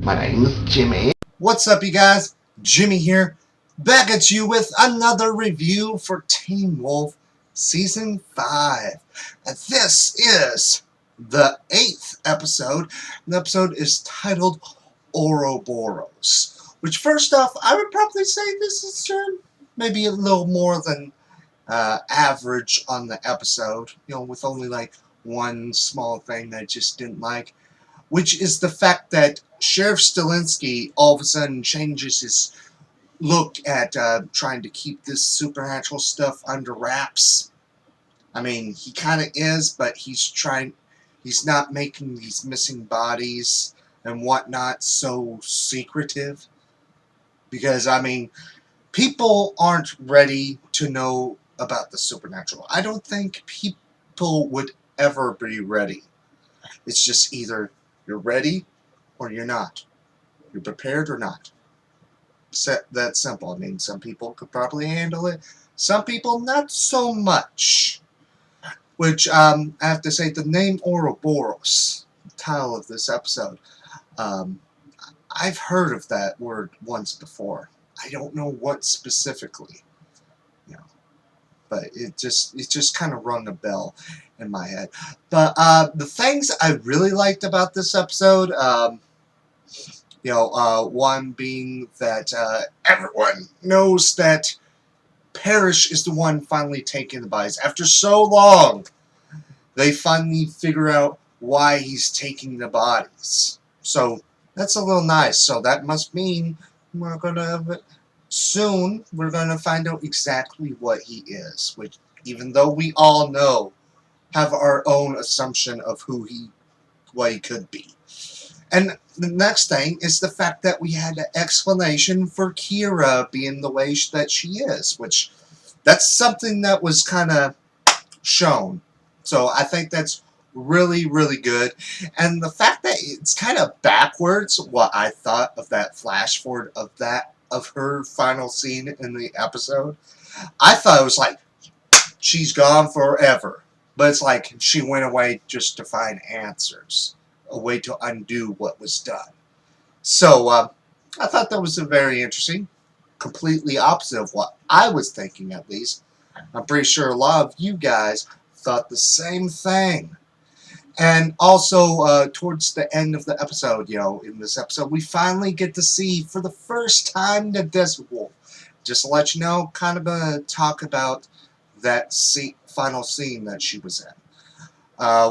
My name's Jimmy. What's up, you guys? Jimmy here, back at you with another review for Teen Wolf Season 5. And this is the 8th episode. The episode is titled Ouroboros. Which, first off, I would probably say this is maybe a little more than average on the episode. You know, with only like one small thing that I just didn't like, which is the fact that Sheriff Stilinski all of a sudden changes his look at trying to keep this supernatural stuff under wraps. I mean, he kind of is, but he's not making these missing bodies and whatnot so secretive. Because, I mean, people aren't ready to know about the supernatural. I don't think people would ever be ready. It's just either you're ready or you're not. You're prepared or not. That simple. I mean, some people could probably handle it. Some people not so much. Which, I have to say, the name Ouroboros, the title of this episode, I've heard of that word once before. I don't know what specifically, you know, but it just kind of rung a bell in my head. But the things I really liked about this episode, one being that everyone knows that Parrish is the one finally taking the bodies. After so long, they finally figure out why he's taking the bodies. So that's a little nice. So that must mean we're gonna find out exactly what he is. Which, even though we all know, have our own assumption of what he could be. And the next thing is the fact that we had an explanation for Kira being the way that she is, which that's something that was kind of shown. So I think that's really, really good. And the fact that it's kind of backwards what I thought of that flash forward of her final scene in the episode. I thought it was like she's gone forever. But it's like she went away just to find answers. A way to undo what was done. So, I thought that was a very interesting. Completely opposite of what I was thinking, at least. I'm pretty sure a lot of you guys thought the same thing. And also, towards the end of the episode, in this episode, we finally get to see, for the first time, the Desert Wolf. Just to let you know, kind of talk about that final scene that she was in.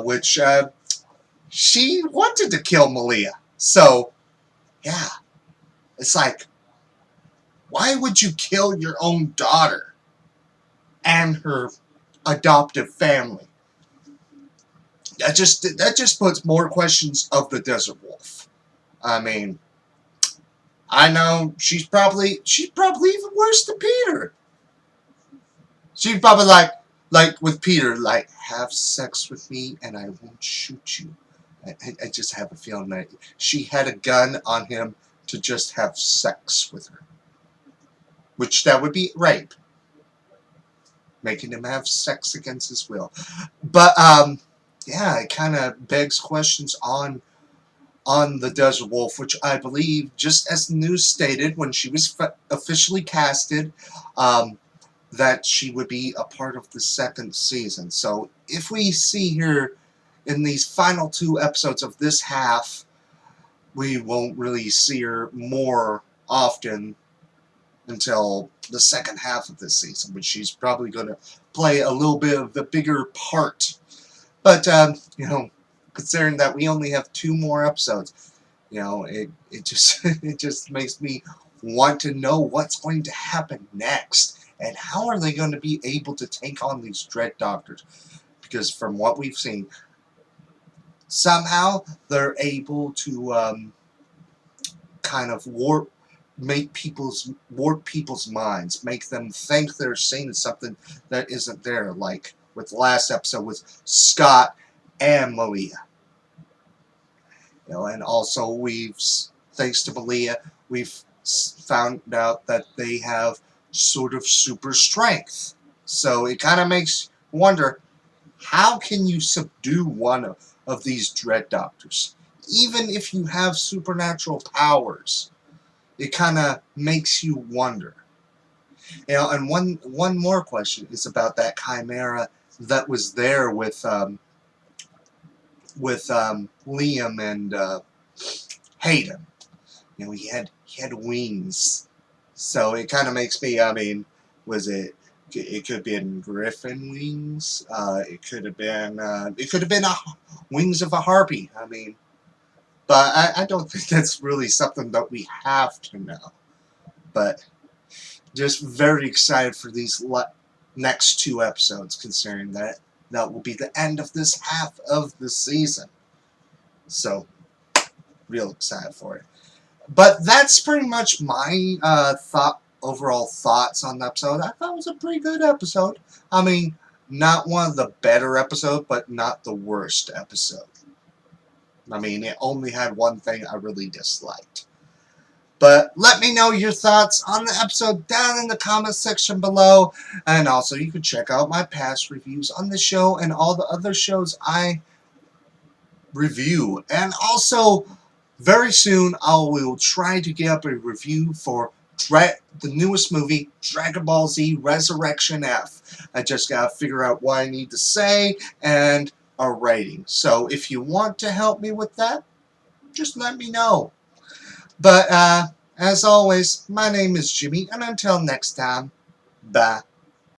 Which, she wanted to kill Malia. So, yeah. It's like, why would you kill your own daughter and her adoptive family? That just puts more questions of the Desert Wolf. I mean, I know she's probably even worse than Peter. She's probably like with Peter, like, have sex with me and I won't shoot you. I just have a feeling that she had a gun on him to just have sex with her. Which that would be rape. Making him have sex against his will. But, yeah, it kind of begs questions on the Desert Wolf, which I believe, just as the news stated when she was officially casted, that she would be a part of the second season. So, if we see her in these final 2 episodes of this half, we won't really see her more often until the second half of this season, which she's probably going to play a little bit of the bigger part. But, considering that we only have 2 more episodes, it just it just makes me want to know what's going to happen next, and how are they going to be able to take on these Dread Doctors? Because from what we've seen, somehow they're able to kind of warp people's minds, make them think they're seeing something that isn't there. Like with the last episode with Scott and Malia. And also thanks to Malia, we've found out that they have sort of super strength. So it kind of makes you wonder, how can you subdue one of these Dread Doctors? even if you have supernatural powers, it kind of makes you wonder. And one more question is about that chimera that was there with Liam and Hayden. He had wings, so it kind of makes me. I mean, was it? It could have been griffin wings. It could have been. It could have been wings of a harpy. I mean, but I don't think that's really something that we have to know. But just very excited for these next 2 episodes, considering that will be the end of this half of the season. So, real excited for it. But that's pretty much my overall thoughts on the episode. I thought it was a pretty good episode. I mean, not one of the better episodes, but not the worst episode. I mean, it only had one thing I really disliked. But let me know your thoughts on the episode down in the comment section below. And also, you can check out my past reviews on the show and all the other shows I review. And also, very soon, I will try to get up a review for the newest movie, Dragon Ball Z Resurrection F. I just gotta figure out what I need to say and a rating. So if you want to help me with that, just let me know. But as always, my name is Jimmy, and until next time, bye.